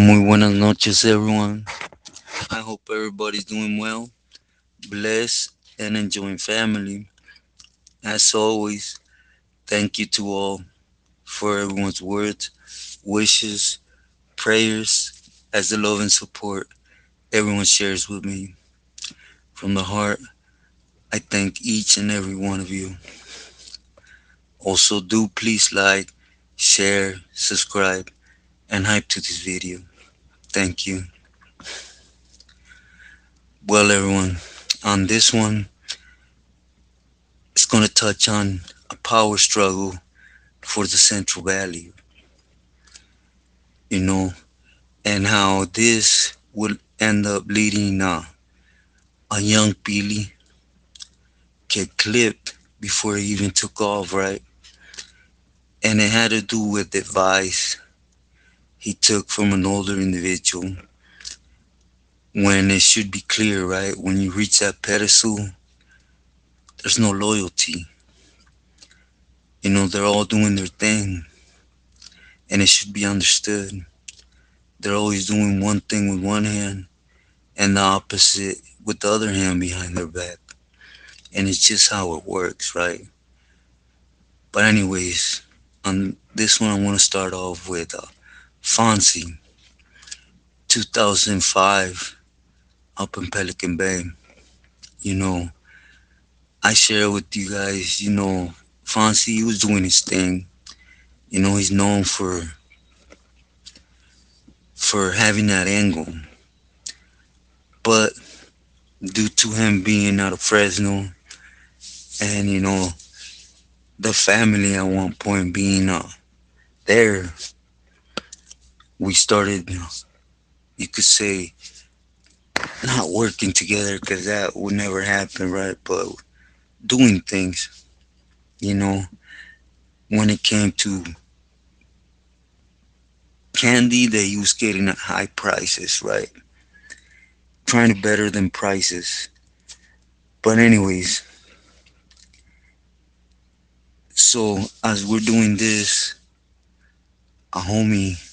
Muy buenas noches, everyone. I hope everybody's doing well, blessed, and enjoying family. As always, thank you to all for everyone's words, wishes, prayers, as the love and support everyone shares with me. From the heart, I thank each and every one of you. Also, do please like, share, subscribe, and hype to this video. Thank you. Well, everyone, on this one, it's going to touch on a power struggle for the Central Valley, you know, and how this would end up leading a young Billy get clipped before he even took off, right? And it had to do with advice he took from an older individual when it should be clear, right? When you reach that pedestal, there's no loyalty. They're all doing their thing, and it should be understood. They're always doing one thing with one hand and the opposite with the other hand behind their back. And it's just how it works, right? But anyways, on this one, I want to start off with Fonzie, 2005, up in Pelican Bay. You know, I share with you guys. Fonzie, he was doing his thing. He's known for having that angle, but due to him being out of Fresno and the family at one point being there, we started, you could say, not working together because that would never happen, right? But doing things, you know, when it came to candy that he was getting at high prices, right? Trying to better them prices. But, anyways, so as we're doing this, a homie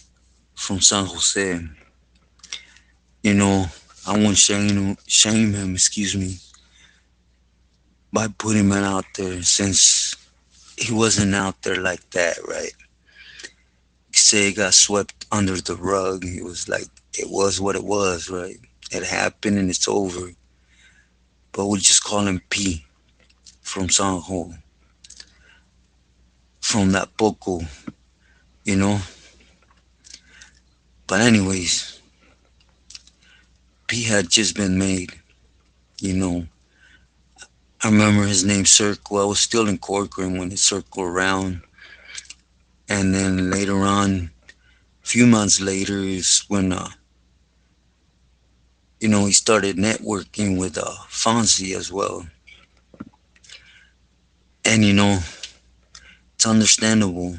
from San Jose, you know, I won't shame him, excuse me, by putting him out there since he wasn't out there like that, right? Say it got swept under the rug. It was like it was what it was, right? It happened and it's over. But we just call him P from San Ho, from that Poco, you know. But anyways, P had just been made, you know. I remember his name Circle. I was still in Corcoran when it circled around, and then later on, a few months later, is when he started networking with Fonzie as well. And it's understandable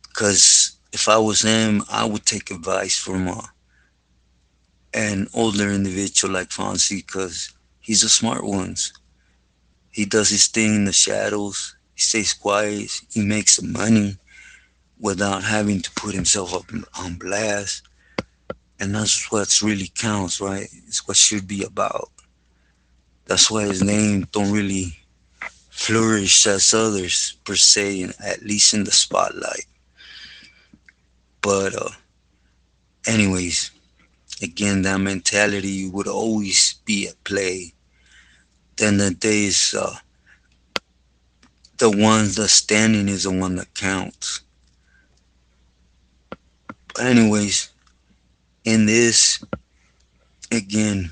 because if I was him, I would take advice from an older individual like Fonzie because he's a smart one. He does his thing in the shadows. He stays quiet. He makes some money without having to put himself up on blast. And that's what really counts, right? It's what should be about. That's why his name don't really flourish as others per se, at least in the spotlight. But anyways, again, that mentality would always be at play. Then the days, the ones that standing is the one that counts. But anyways, in this, again,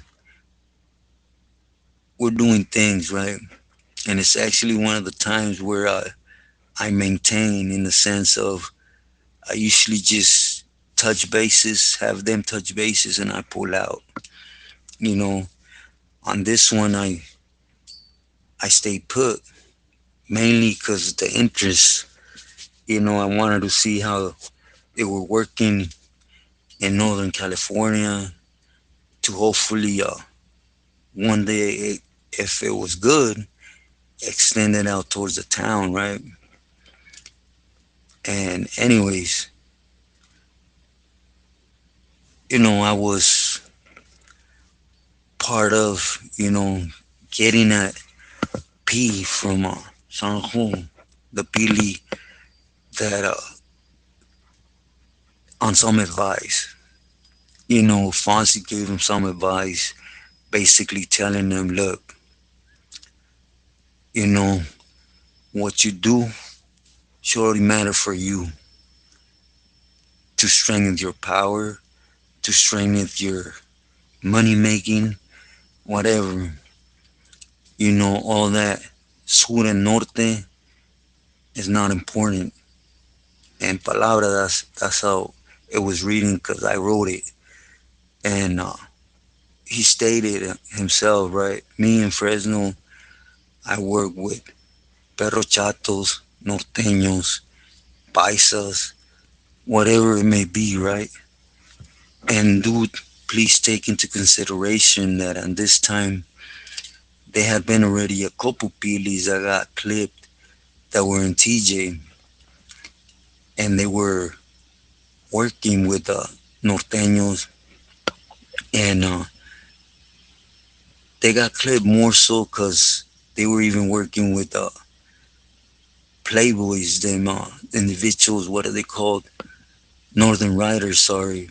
we're doing things right, and it's actually one of the times where I maintain in the sense of I usually just touch bases, have them touch bases, and I pull out. You know, on this one, I stay put mainly because the interest. I wanted to see how they were working in Northern California to hopefully one day, if it was good, extend it out towards the town, right? And anyways, I was part of, getting that P from San Juan, the Pili that on some advice. Fonzie gave him some advice, basically telling him, look, you know, what you do should only matter for you to strengthen your power, to strengthen your money making, whatever. All that sur and norte is not important. And palabra, that's how it was reading because I wrote it. And he stated himself, right? Me in Fresno, I work with perro chatos, norteños, paisas, whatever it may be, right? And dude, please take into consideration that on this time, there had been already a couple pilis that got clipped that were in TJ, and they were working with norteños, and they got clipped more so because they were even working with playboys, them individuals, what are they called? Northern Riders, sorry,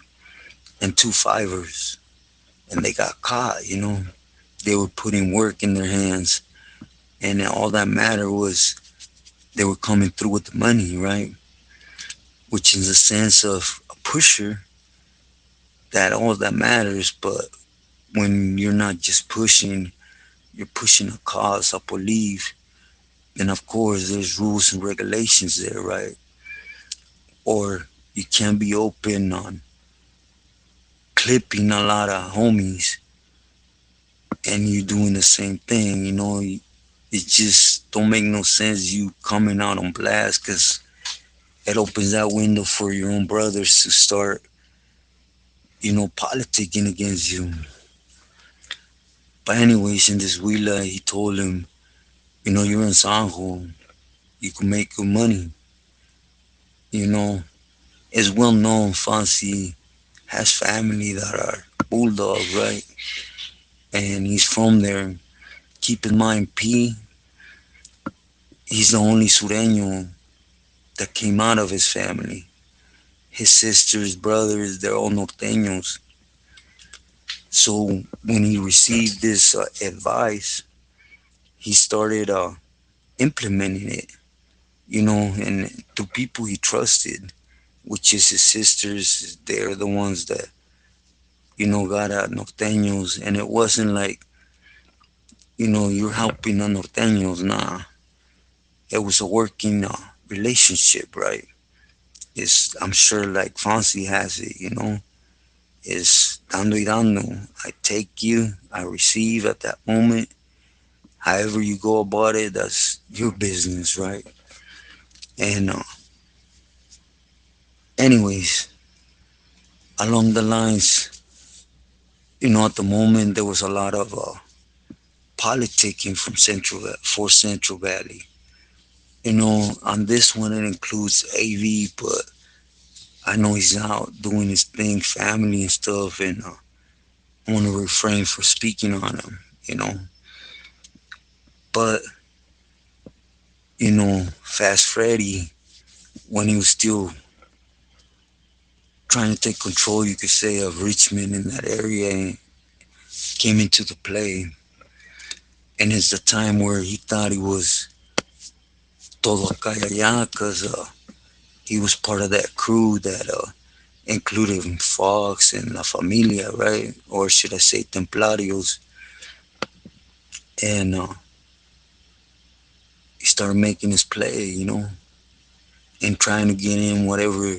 and two fivers, and they got caught. They were putting work in their hands, and all that mattered was they were coming through with the money, right? Which is a sense of a pusher, that all that matters. But when you're not just pushing, you're pushing a cause, a belief, then of course there's rules and regulations there, right? Or you can't be open on clipping a lot of homies and you doing the same thing. It just don't make no sense you coming out on blast because it opens that window for your own brothers to start, politicking against you. But anyways, in this Wheeler, he told him, you're in Sanjo, you can make good money. You know, it's well known Fancy has family that are bulldogs, right? And he's from there. Keep in mind, P, he's the only Sureño that came out of his family. His sisters, brothers, they're all norteños. So when he received this advice, he started implementing it, and to people he trusted, which is his sisters. They're the ones that, got at norteños. And it wasn't like, you're helping the norteños. Nah, it was a working relationship, right? I'm sure like Fonzie has it, is dando y dando. I take you, I receive at that moment. However you go about it, that's your business, right? And anyways, along the lines, at the moment there was a lot of politicking from Central Valley. On this one it includes AV, but I know he's out doing his thing, family and stuff, and I want to refrain for speaking on him. But Fast Freddy, when he was still trying to take control, you could say, of Richmond in that area, came into the play, and it's the time where he thought he was todo acá y allá, because he was part of that crew that included Fox and La Familia, right? Or should I say Templarios? And he started making his play, and trying to get in whatever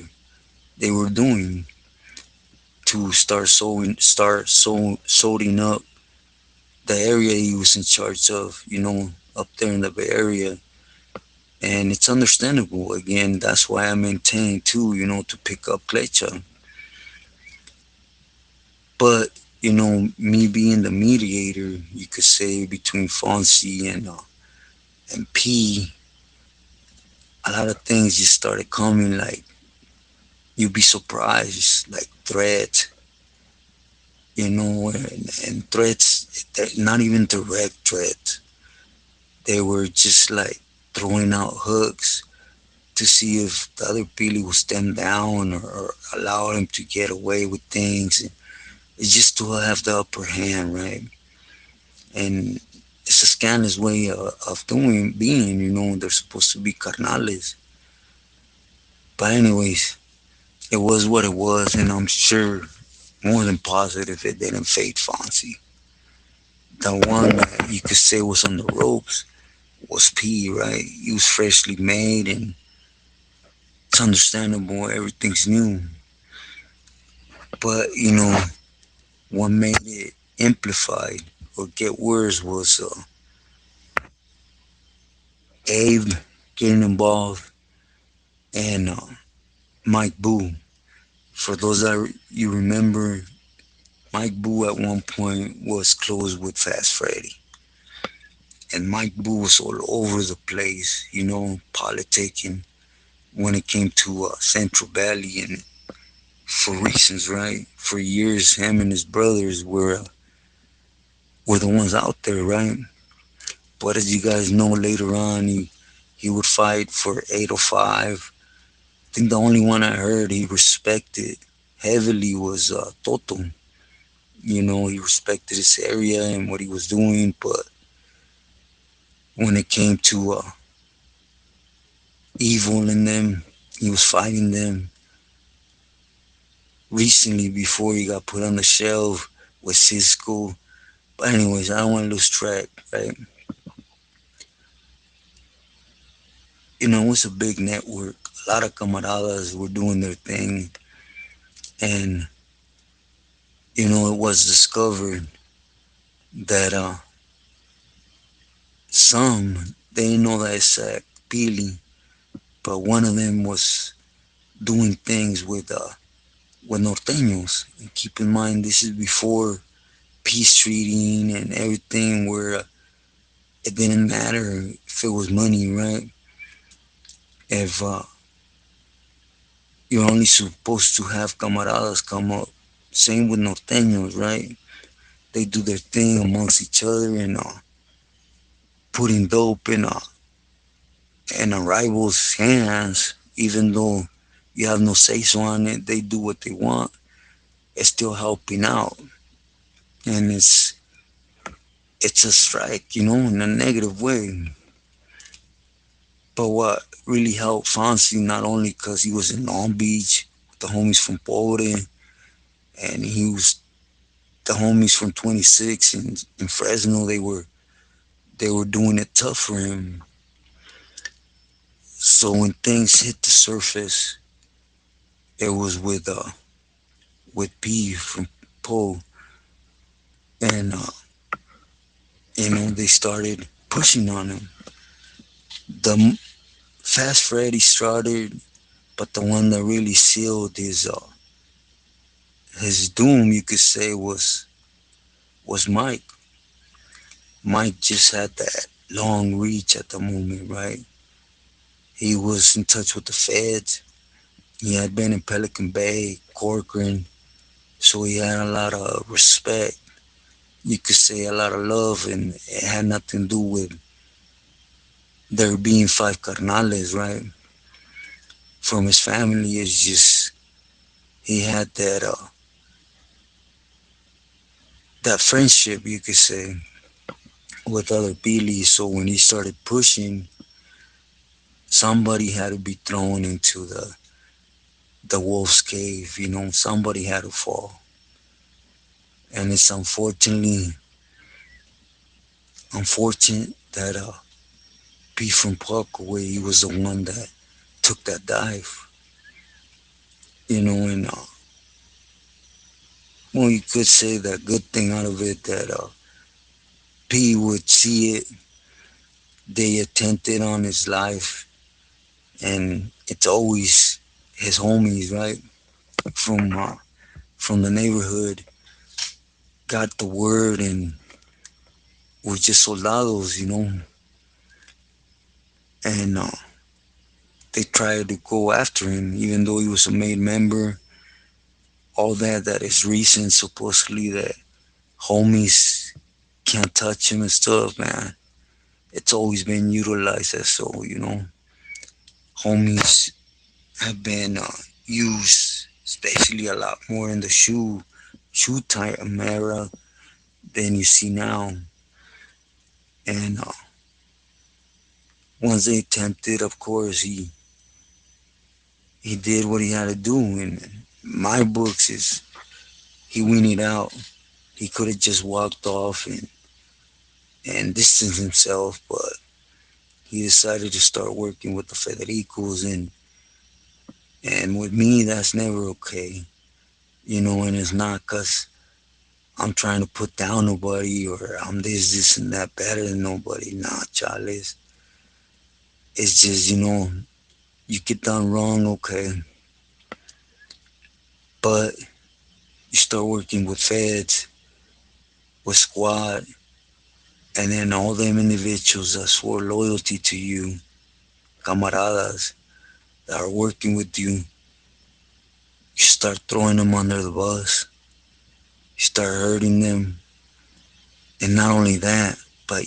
they were doing to sorting up the area he was in charge of, up there in the Bay Area. And it's understandable. Again, that's why I maintain too, to pick up Clecha. But me being the mediator, you could say, between Fonzie and P, a lot of things just started coming. Like, you'd be surprised, like threats, and threats, not even direct threats. They were just like throwing out hooks to see if the other Pili would stand down or allow him to get away with things. It's just to have the upper hand, right? And it's a scandalous way of being, they're supposed to be carnales. But anyways, it was what it was, and I'm sure more than positive it didn't fade Fonzie. The one that you could say was on the ropes was P, right? He was freshly made, and it's understandable, everything's new. But, what made it amplified or get worse was Abe getting involved and Mike Boo. For those that you remember, Mike Boo at one point was close with Fast Freddy. And Mike Boo was all over the place, politicking when it came to Central Valley and for reasons, right? For years, him and his brothers were the ones out there, right? But as you guys know, later on, he would fight for 805. I think the only one I heard he respected heavily was Toto. He respected his area and what he was doing, but when it came to evil in them, he was fighting them. Recently, before he got put on the shelf with Cisco. But anyways, I don't want to lose track, right? It was a big network. A lot of camaradas were doing their thing, and it was discovered that some they didn't know that exact Pili, but one of them was doing things with norteños. And keep in mind, this is before peace treating and everything, where it didn't matter if it was money, right? If you're only supposed to have camaradas come up. Same with norteños, right? They do their thing amongst each other and putting dope in a rival's hands, even though you have no say so on it. They do what they want. It's still helping out, and it's a strike, in a negative way. But what really helped Fonzie, not only because he was in Long Beach with the homies from Pobre, and he was the homies from 26 in Fresno, they were doing it tough for him. So when things hit the surface, it was with P from Poe, and they started pushing on him. The Fast Freddy started, but the one that really sealed his doom, you could say, was Mike. Mike just had that long reach at the moment, right? He was in touch with the feds. He had been in Pelican Bay, Corcoran, so he had a lot of respect. You could say a lot of love, and it had nothing to do with there being five carnales, right? From his family, it's just he had that friendship, you could say, with other Billy. So when he started pushing, somebody had to be thrown into the wolf's cave. Somebody had to fall, and it's unfortunate that P from Parkaway, he was the one that took that dive. And well, you could say that good thing out of it that P would see it. They attempted on his life, and it's always his homies, right? From from the neighborhood got the word and were just soldados, and they tried to go after him, even though he was a made member. all that is recent, supposedly that homies can't touch him and stuff, man. It's always been utilized as so, homies have been used, especially a lot more in the shoe type era than you see now. And once they attempted, of course, he did what he had to do. And my books is he weaned out. He could have just walked off and distanced himself, but he decided to start working with the Federicos, and with me that's never okay, and it's not because I'm trying to put down nobody or I'm this and that better than nobody. Nah, Charles. It's just, you get done wrong, okay, but you start working with feds, with squad, and then all them individuals that swore loyalty to you, camaradas that are working with you, you start throwing them under the bus, you start hurting them, and not only that, but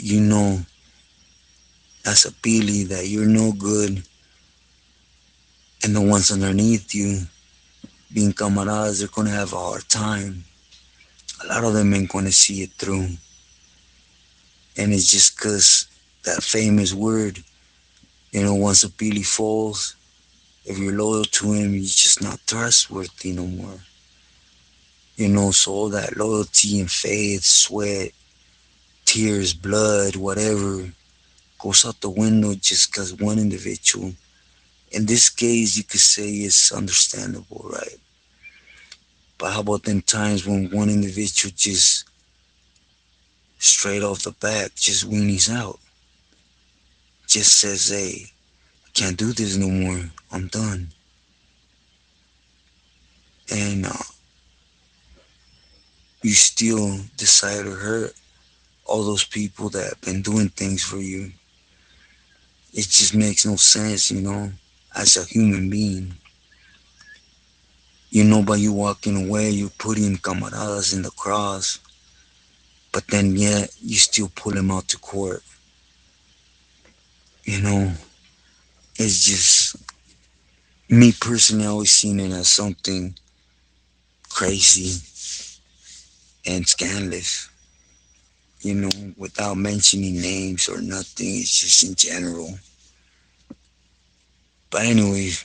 as a Pili that you're no good, and the ones underneath you, being camaradas, they're gonna have a hard time. A lot of them ain't gonna see it through, and it's just cause that famous word, once a Pili falls, if you're loyal to him, you're just not trustworthy no more. So all that loyalty and faith, sweat, tears, blood, whatever, goes out the window just because one individual. In this case, you could say it's understandable, right? But how about them times when one individual just straight off the bat just weenies out, just says, hey, I can't do this no more, I'm done. And you still decide to hurt all those people that have been doing things for you. It just makes no sense, as a human being. By you walking away, you're putting camaradas in the cross, but then yet you still pull them out to court. You know, it's just me personally, I always seen it as something crazy and scandalous. Without mentioning names or nothing, it's just in general. But anyways,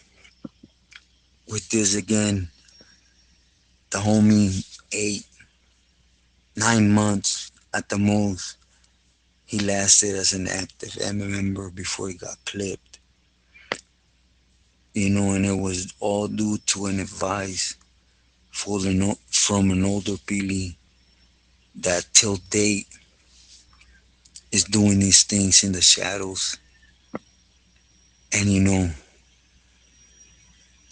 with this again, the homie 8, 9 months at the most. He lasted as an active M member before he got clipped. And it was all due to an advice from an older Pili that till date is doing these things in the shadows. And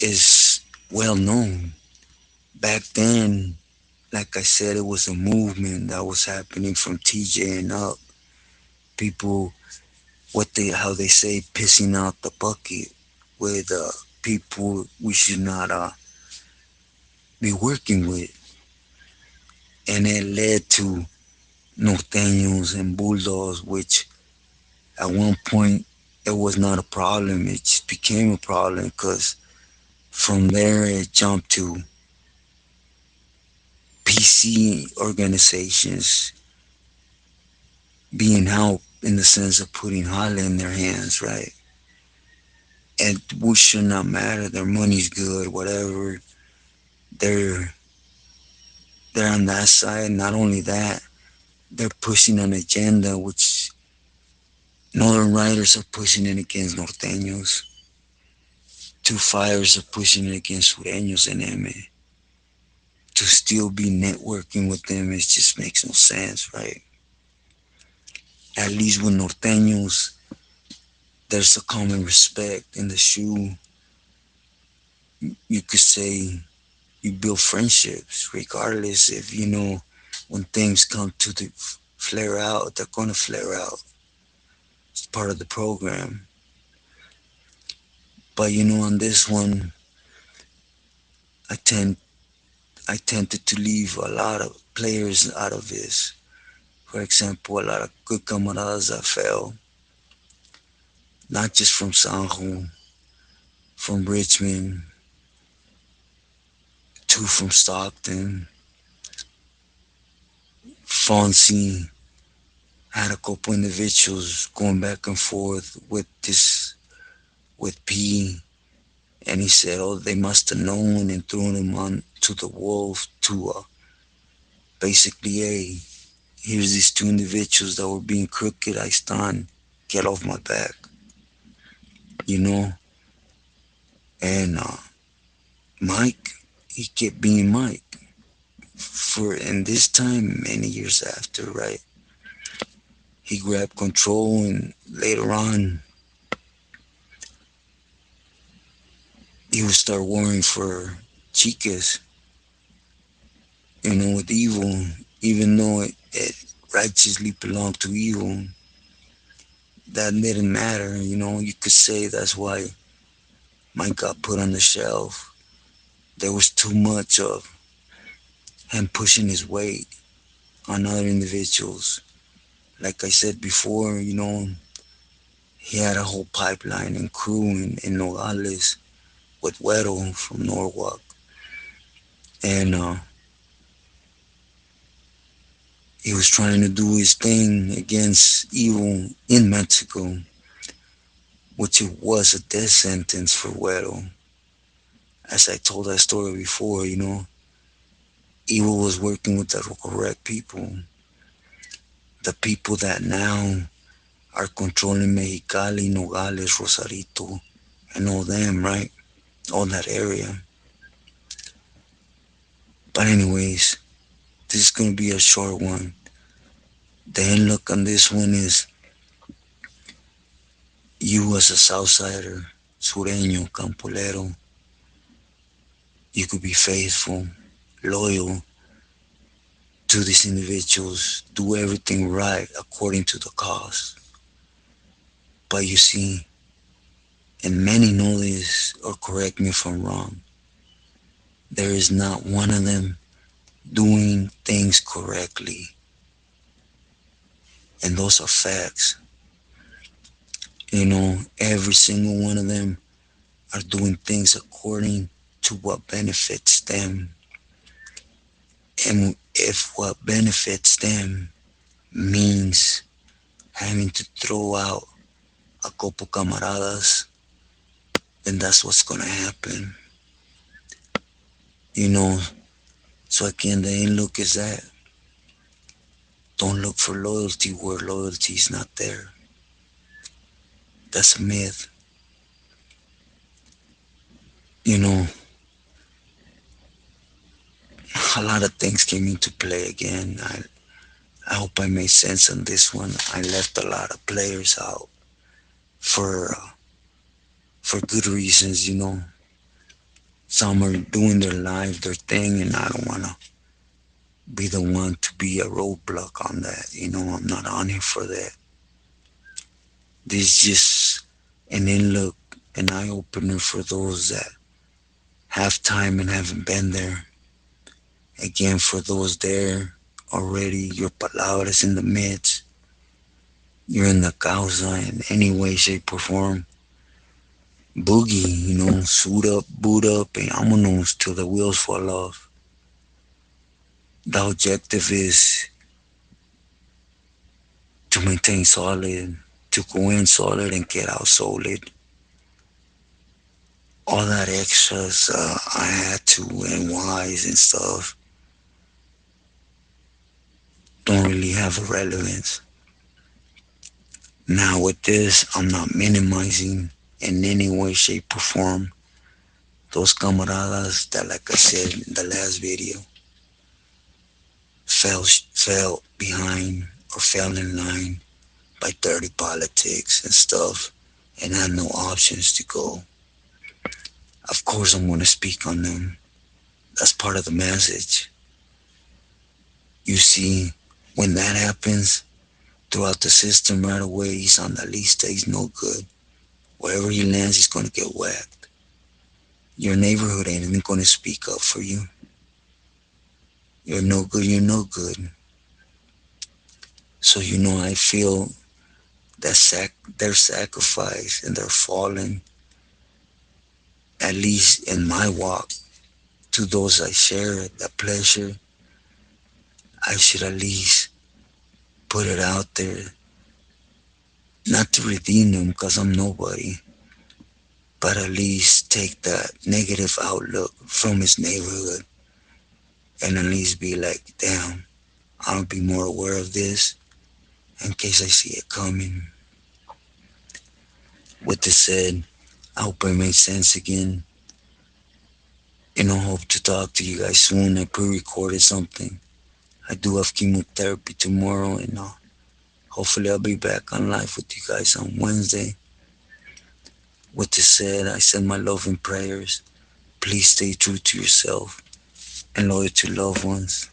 is well known. Back then, like I said, it was a movement that was happening from TJ and up. People, how they say, pissing out the bucket with people we should not be working with. And it led to norteños and bulldogs, which at one point it was not a problem. It just became a problem because from there it jumped to PC organizations being helped in the sense of putting holla in their hands, right? And which should not matter. Their money's good, whatever. They're they're on that side. Not only that, they're pushing an agenda which northern riders are pushing it against norteños. Two fires are pushing it against sureños and M. To still be networking with them, it just makes no sense, right? At least with norteños, there's a common respect in the shoe. You could say you build friendships, regardless if when things come to the flare out, they're gonna flare out. It's part of the program. But on this one, I tend I tended to leave a lot of players out of this. For example, a lot of good camaradas that fell, not just from Sanjo, from Richmond, two from Stockton, Fonzie, had a couple individuals going back and forth with P, and he said, "Oh, they must have known and threw him on to the wolf to basically, hey, here's these two individuals that were being crooked. I stand, get off my back, you know." And Mike, he kept being Mike for, and this time, many years after, right? He grabbed control, and later on, he would start worrying for chicas, with evil, even though it righteously belonged to evil. That didn't matter, you could say that's why Mike got put on the shelf. There was too much of him pushing his weight on other individuals. Like I said before, he had a whole pipeline and crew in Nogales with Güero from Norwalk. And he was trying to do his thing against evil in Mexico, which it was a death sentence for Güero. As I told that story before, evil was working with the correct people. The people that now are controlling Mexicali, Nogales, Rosarito, and all them, right? All that area. But anyways, this is gonna be a short one. The end look on this one is you as a Southsider, Sureño, Campolero, you could be faithful, loyal to these individuals, do everything right according to the cause. But you see, and many know this, or correct me if I'm wrong, there is not one of them doing things correctly. And those are facts. Every single one of them are doing things according to what benefits them. And if what benefits them means having to throw out a couple camaradas, then that's what's gonna happen. You know, so again, the end look is that don't look for loyalty where loyalty is not there. That's a myth. You know, a lot of things came into play again. I hope I made sense on this one. I left a lot of players out for uh, for good reasons. Some are doing their life, their thing, and I don't wanna be the one to be a roadblock on that. I'm not on here for that. This is just an in look, an eye opener for those that have time and haven't been there. Again, for those there already, your palabras in the midst, you're in the causa in any way, shape, or form. Boogie, suit up, boot up, and vámonos till the wheels fall off. The objective is to maintain solid, to go in solid and get out solid. All that extras I had to and whys and stuff don't really have a relevance. Now with this, I'm not minimizing in any way, shape, or form those camaradas that, like I said in the last video, fell behind or fell in line by dirty politics and stuff and had no options to go. Of course, I'm going to speak on them. That's part of the message. You see, when that happens throughout the system right away, he's on the list. He's no good. Wherever he lands, he's going to get whacked. Your neighborhood ain't even going to speak up for you. You're no good, you're no good. So I feel their sacrifice and their falling, at least in my walk, to those I share that pleasure, I should at least put it out there, not to redeem them because I'm nobody, but at least take that negative outlook from his neighborhood and at least be like, damn, I'll be more aware of this in case I see it coming. With this said, I hope it made sense again. Hope to talk to you guys soon. I pre-recorded something. I do have chemotherapy tomorrow, and hopefully I'll be back on live with you guys on Wednesday. With this said, I send my love and prayers. Please stay true to yourself and loyal to loved ones.